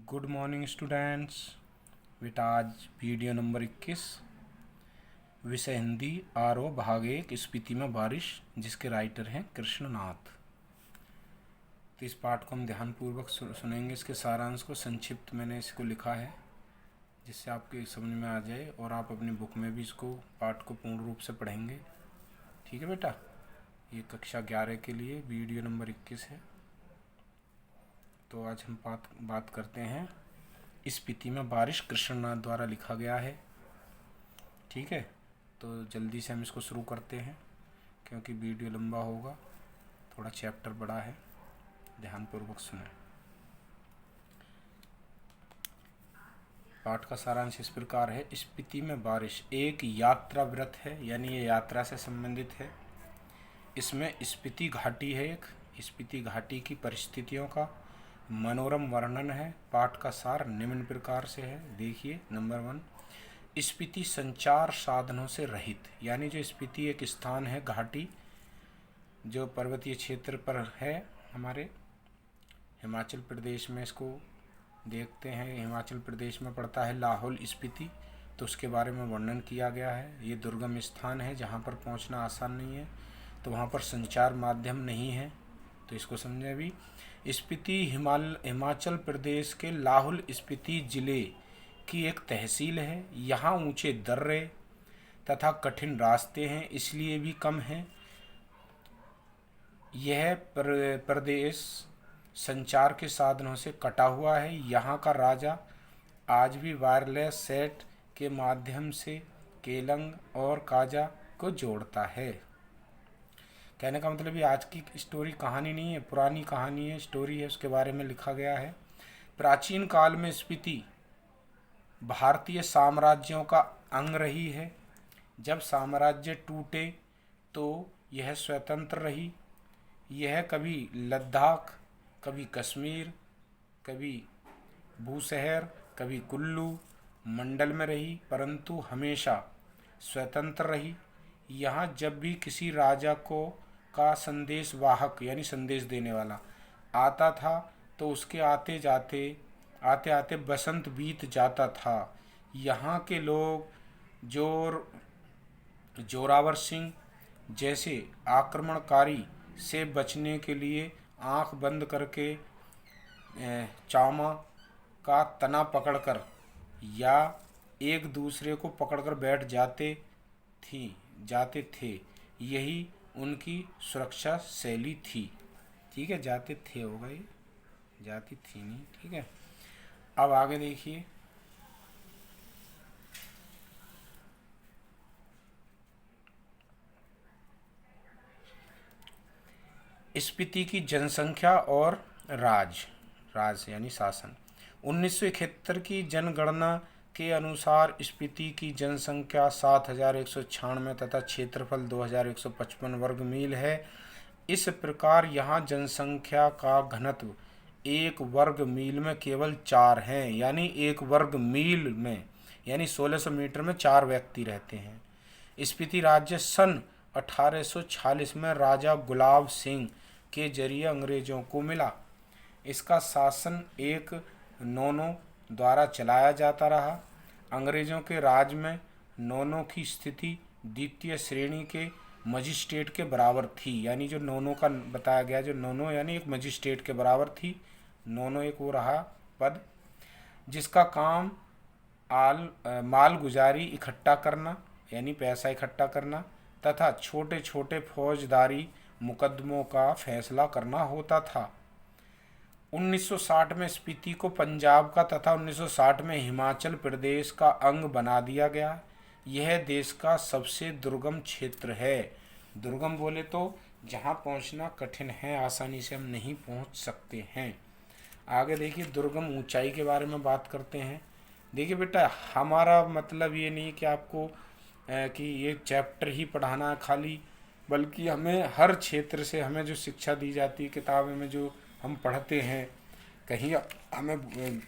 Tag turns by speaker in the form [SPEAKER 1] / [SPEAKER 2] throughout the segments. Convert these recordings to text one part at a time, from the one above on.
[SPEAKER 1] Good morning students. बेटा आज video number 21 विषय हिंदी आरओ भाग 1 स्पीति में बारिश, जिसके राइटर हैं कृष्णनाथ। तो इस पाठ को हम ध्यानपूर्वक सुनेंगे। इसके सारांश को संक्षिप्त मैंने इसको लिखा है जिससे आपके समझ में आ जाए, और आप अपनी बुक में भी इसको पाठ को पूर्ण रूप से पढ़ेंगे। ठीक है बेटा, ये कक्षा 11 के लिए वीडियो नंबर 21 है। तो आज हम बात करते हैं स्पीति में बारिश, कृष्णनाथ द्वारा लिखा गया है। ठीक है, तो जल्दी से हम इसको शुरू करते हैं क्योंकि वीडियो लंबा होगा, थोड़ा चैप्टर बड़ा है। ध्यानपूर्वक सुनें। पाठ का सारांश इस प्रकार है। स्पीति में बारिश एक यात्रा व्रत है, यानी ये यात्रा से संबंधित है। इसमें स्पीति घाटी है, एक स्पीति घाटी की परिस्थितियों का मनोरम वर्णन है। पाठ का सार निम्न प्रकार से है। देखिए, नंबर 1, स्पीति संचार साधनों से रहित, यानी जो स्पीति एक स्थान है, घाटी जो पर्वतीय क्षेत्र पर है, हमारे हिमाचल प्रदेश में इसको देखते हैं। हिमाचल प्रदेश में पड़ता है लाहौल स्पीति, तो उसके बारे में वर्णन किया गया है। ये दुर्गम स्थान है जहाँ पर पहुँचना आसान नहीं है, तो वहाँ पर संचार माध्यम नहीं है। तो इसको समझें। अभी स्पीति हिमाचल प्रदेश के लाहौल स्पीति जिले की एक तहसील है। यहाँ ऊंचे दर्रे तथा कठिन रास्ते हैं, इसलिए भी कम है। यह प्रदेश संचार के साधनों से कटा हुआ है। यहाँ का राजा आज भी वायरलेस सेट के माध्यम से केलंग और काजा को जोड़ता है। कहने का मतलब ये आज की स्टोरी कहानी नहीं है, पुरानी कहानी है, स्टोरी है, उसके बारे में लिखा गया है। प्राचीन काल में स्पीति भारतीय साम्राज्यों का अंग रही है। जब साम्राज्य टूटे तो यह स्वतंत्र रही। यह कभी लद्दाख, कभी कश्मीर, कभी भूशहर, कभी कुल्लू मंडल में रही, परंतु हमेशा स्वतंत्र रही। यहाँ जब भी किसी राजा को का संदेश वाहक यानी संदेश देने वाला आता था तो उसके आते आते बसंत बीत जाता था। यहाँ के लोग जोरावर सिंह जैसे आक्रमणकारी से बचने के लिए आंख बंद करके चामा का तना पकड़कर या एक दूसरे को पकड़कर बैठ जाते थे। यही उनकी सुरक्षा शैली थी। ठीक है, जाते थे होगा, ये जाती थी नहीं। ठीक है, अब आगे देखिए। स्पीति की जनसंख्या और राज यानी शासन। 1971 की जनगणना के अनुसार स्पीति की जनसंख्या 7,196 तथा क्षेत्रफल 2,155 वर्ग मील है। इस प्रकार यहाँ जनसंख्या का घनत्व 1 वर्ग मील में केवल 4 हैं, यानी 1 वर्ग मील में यानी 1600 मीटर में 4 व्यक्ति रहते हैं। स्पीति राज्य सन 1846 में राजा गुलाब सिंह के जरिए अंग्रेजों को मिला। इसका शासन एक नोनो द्वारा चलाया जाता रहा। अंग्रेजों के राज में नोनो की स्थिति द्वितीय श्रेणी के मजिस्ट्रेट के बराबर थी, यानी जो नोनो का बताया गया, जो नोनो यानी एक मजिस्ट्रेट के बराबर थी। नोनो एक वो रहा पद जिसका काम माल गुजारी इकट्ठा करना यानी पैसा इकट्ठा करना तथा छोटे छोटे फौजदारी मुकदमों का फैसला करना होता था। 1960 में स्पीति को पंजाब का तथा 1960 में हिमाचल प्रदेश का अंग बना दिया गया। यह देश का सबसे दुर्गम क्षेत्र है। दुर्गम बोले तो जहाँ पहुँचना कठिन है, आसानी से हम नहीं पहुँच सकते हैं। आगे देखिए, दुर्गम ऊंचाई के बारे में बात करते हैं। देखिए बेटा, हमारा मतलब ये नहीं कि आपको कि ये चैप्टर ही पढ़ाना है खाली, बल्कि हमें हर क्षेत्र से हमें जो शिक्षा दी जाती है, किताबें में जो हम पढ़ते हैं, कहीं हमें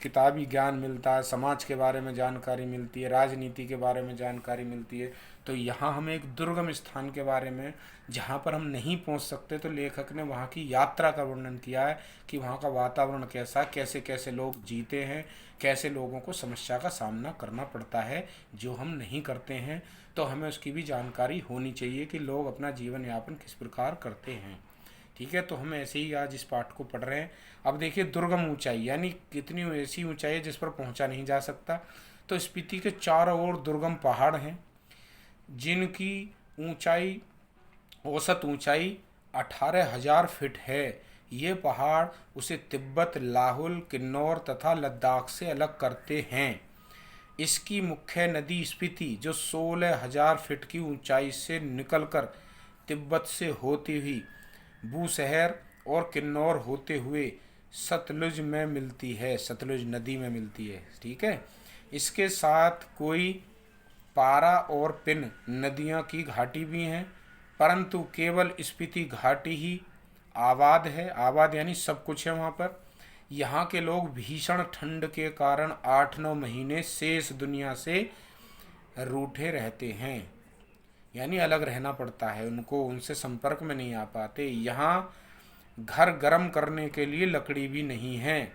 [SPEAKER 1] किताबी ज्ञान मिलता है, समाज के बारे में जानकारी मिलती है, राजनीति के बारे में जानकारी मिलती है, तो यहाँ हमें एक दुर्गम स्थान के बारे में, जहाँ पर हम नहीं पहुँच सकते, तो लेखक ने वहाँ की यात्रा का वर्णन किया है कि वहाँ का वातावरण कैसा, कैसे कैसे लोग जीते हैं, कैसे लोगों को समस्या का सामना करना पड़ता है जो हम नहीं करते हैं। तो हमें उसकी भी जानकारी होनी चाहिए कि लोग अपना जीवन यापन किस प्रकार करते हैं। ठीक है, तो हम ऐसे ही आज इस पाठ को पढ़ रहे हैं। अब देखिए, दुर्गम ऊंचाई यानी कितनी ऐसी ऊंचाई है जिस पर पहुंचा नहीं जा सकता। तो स्पीति के चारों ओर दुर्गम पहाड़ हैं जिनकी ऊंचाई, औसत ऊंचाई 18,000 फीट है। ये पहाड़ उसे तिब्बत, लाहुल, किन्नौर तथा लद्दाख से अलग करते हैं। इसकी मुख्य नदी स्पीति जो 16,000 फीट की ऊंचाई से निकलकर तिब्बत से होती हुई बूशहर और किन्नौर होते हुए सतलुज में मिलती है, सतलुज नदी में मिलती है। ठीक है, इसके साथ कोई पारा और पिन नदियों की घाटी भी हैं, परंतु केवल स्पीति घाटी ही आबाद है। आबाद यानी सब कुछ है वहाँ पर। यहाँ के लोग भीषण ठंड के कारण 8-9 महीने शेष दुनिया से रूठे रहते हैं, यानी अलग रहना पड़ता है उनको, उनसे संपर्क में नहीं आ पाते। यहाँ घर गर्म करने के लिए लकड़ी भी नहीं है।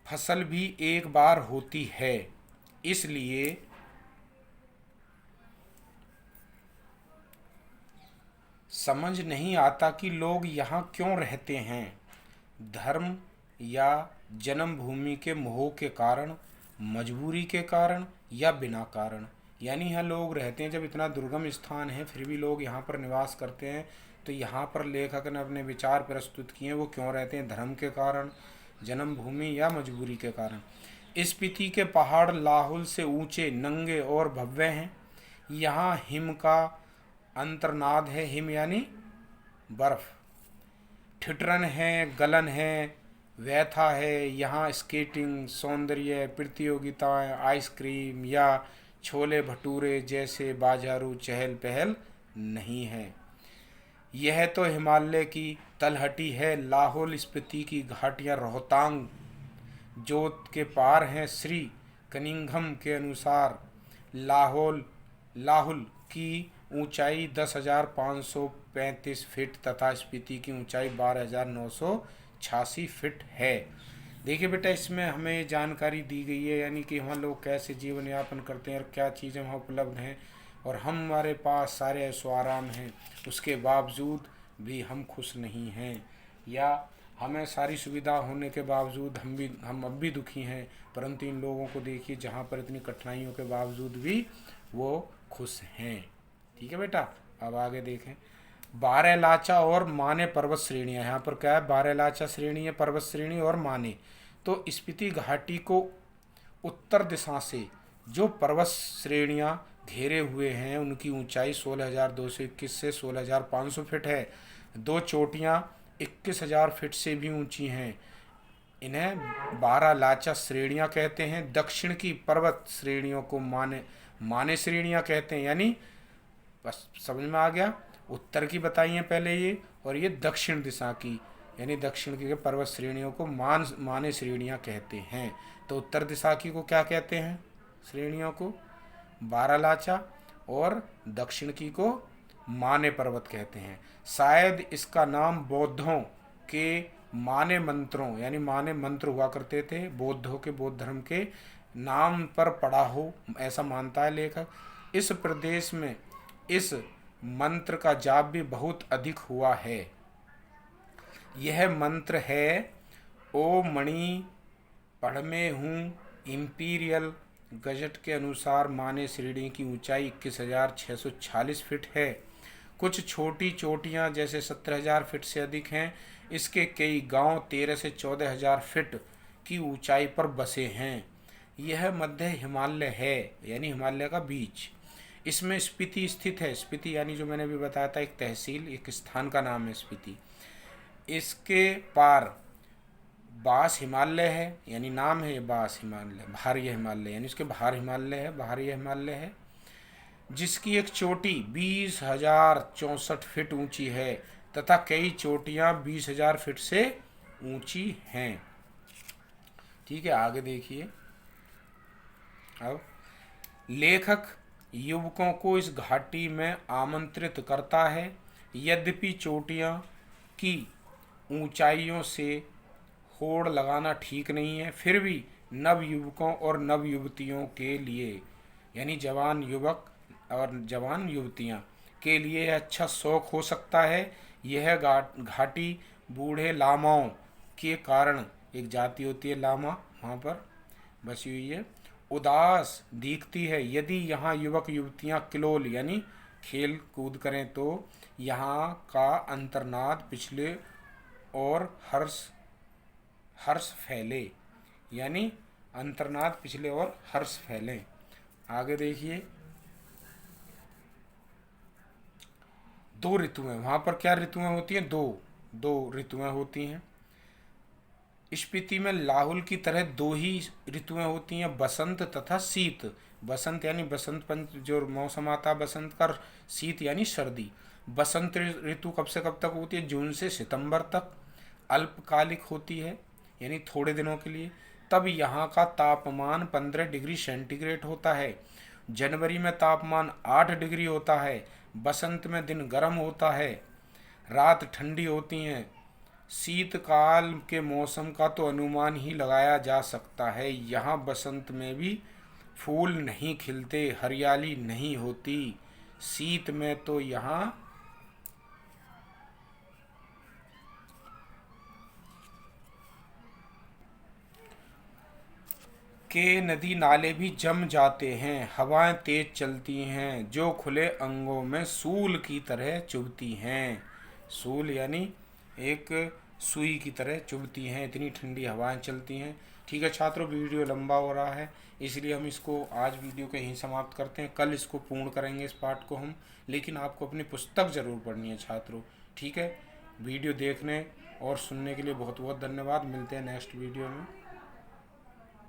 [SPEAKER 1] फसल भी एक बार होती है, इसलिए समझ नहीं आता कि लोग यहाँ क्यों रहते हैं। धर्म या जन्मभूमि के मोह के कारण, मजबूरी के कारण या बिना कारण। यानी यहाँ लोग रहते हैं, जब इतना दुर्गम स्थान है फिर भी लोग यहाँ पर निवास करते हैं। तो यहाँ पर लेखक ने अपने विचार प्रस्तुत किए, वो क्यों रहते हैं, धर्म के कारण, जन्मभूमि या मजबूरी के कारण। स्पीति के पहाड़ लाहुल से ऊंचे, नंगे और भव्य हैं। यहाँ हिम का अंतर्नाद है, हिम यानी बर्फ, ठिठरन है, गलन है, व्यथा है। यहाँ स्केटिंग, सौंदर्य प्रतियोगिताएं, आइसक्रीम या छोले भटूरे जैसे बाजारू चहल पहल नहीं है। यह तो हिमालय की तलहटी है। लाहौल स्पीति की घाटियाँ रोहतांग जोत के पार हैं। श्री कनिंघम के अनुसार लाहुल की ऊंचाई 10,535 फीट तथा स्पीति की ऊंचाई 12,986 फीट है। देखिए बेटा, इसमें हमें जानकारी दी गई है, यानी कि हम लोग कैसे जीवन यापन करते हैं और क्या चीज़ें वहाँ उपलब्ध हैं, और हमारे पास सारे ऐशो आराम हैं, उसके बावजूद भी हम खुश नहीं हैं, या हमें सारी सुविधा होने के बावजूद हम अब भी दुखी हैं। परंतु इन लोगों को देखिए जहाँ पर इतनी कठिनाइयों के बावजूद भी वो खुश हैं। ठीक है बेटा, अब आगे देखें। 12 लाचा और माने पर्वत श्रेणियाँ। यहाँ पर क्या है, 12 लाचा श्रेणी है, पर्वत श्रेणी और माने। तो स्पीति घाटी को उत्तर दिशा से जो पर्वत श्रेणियाँ घेरे हुए हैं उनकी ऊंचाई 16,221 से 16,500 फीट है। दो चोटियाँ 21,000 फीट से भी ऊंची हैं। इन्हें 12 लाचा श्रेणियाँ कहते हैं। दक्षिण की पर्वत श्रेणियों को माने श्रेणियाँ कहते हैं। यानी बस समझ में आ गया, उत्तर की बताई हैं पहले ये, और ये दक्षिण दिशा की, यानी दक्षिण की पर्वत श्रेणियों को माने श्रेणियाँ कहते हैं। तो उत्तर दिशा की को क्या कहते हैं, श्रेणियों को 12 लाचा, और दक्षिण की को माने पर्वत कहते हैं। शायद इसका नाम बौद्धों के माने मंत्रों, यानी माने मंत्र हुआ करते थे, बौद्धों के, बौद्ध धर्म के नाम पर पड़ा हो, ऐसा मानता है लेखक। इस प्रदेश में इस मंत्र का जाप भी बहुत अधिक हुआ है। यह मंत्र है, ओ मणि पढ़ में हूँ। इम्पीरियल गजट के अनुसार माने श्रेणी की ऊंचाई 21,646 फीट है। कुछ छोटी चोटियाँ जैसे 17,000 फीट से अधिक हैं। इसके कई गांव 13 से 14,000 फीट की ऊंचाई पर बसे हैं। यह मध्य हिमालय है, यानी हिमालय का बीच। इसमें स्पीति स्थित है। स्पीति यानी जो मैंने अभी बताया था, एक तहसील, एक स्थान का नाम है स्पीति। इसके पार बास हिमालय है, यानी नाम है ये बास हिमालय, भारी हिमालय, यानी इसके बाहर हिमालय है, बाहरी हिमालय है, जिसकी एक चोटी 20,064 फीट ऊंची है तथा कई चोटियां 20,000 फीट से ऊंची हैं। ठीक है, आगे देखिए। अब लेखक युवकों को इस घाटी में आमंत्रित करता है। यद्यपि चोटियां की ऊंचाइयों से होड़ लगाना ठीक नहीं है, फिर भी नव युवकों और नव युवतियों के लिए, यानी जवान युवक और जवान युवतियां के लिए अच्छा शौक हो सकता है। यह घाटी बूढ़े लामाओं के कारण, एक जाति होती है लामा वहाँ पर बसी हुई है, उदास दिखती है। यदि यहाँ युवक युवतियाँ किलोल यानी खेल कूद करें तो यहाँ का अंतर्नाद पिछले और हर्ष हर्ष फैले, यानी अंतर्नाद पिछले और हर्ष फैले। आगे देखिए। दो ऋतुएं, वहाँ पर क्या ऋतुएं होती हैं? दो दो ऋतुएं होती हैं। स्पीति में लाहुल की तरह दो ही ऋतुएं होती हैं, बसंत तथा शीत। बसंत यानी बसंत पंच जो मौसम आता है बसंत का, शीत यानी सर्दी। बसंत ऋतु कब से कब तक होती है? जून से सितंबर तक। अल्पकालिक होती है यानी थोड़े दिनों के लिए। तब यहाँ का तापमान 15 डिग्री सेंटीग्रेड होता है। जनवरी में तापमान 8 डिग्री होता है। बसंत में दिन गर्म होता है, रात ठंडी होती हैं। शीतकाल के मौसम का तो अनुमान ही लगाया जा सकता है। यहाँ बसंत में भी फूल नहीं खिलते, हरियाली नहीं होती। शीत में तो यहाँ के नदी नाले भी जम जाते हैं। हवाएं तेज चलती हैं जो खुले अंगों में सूल की तरह चुभती हैं। सूल यानी एक सुई की तरह चुभती हैं, इतनी ठंडी हवाएं चलती हैं। ठीक है छात्रों, वीडियो लंबा हो रहा है इसलिए हम इसको आज वीडियो को यहीं समाप्त करते हैं। कल इसको पूर्ण करेंगे इस पाठ को हम, लेकिन आपको अपनी पुस्तक ज़रूर पढ़नी है छात्रों। ठीक है, वीडियो देखने और सुनने के लिए बहुत बहुत धन्यवाद। मिलते हैं नेक्स्ट वीडियो में।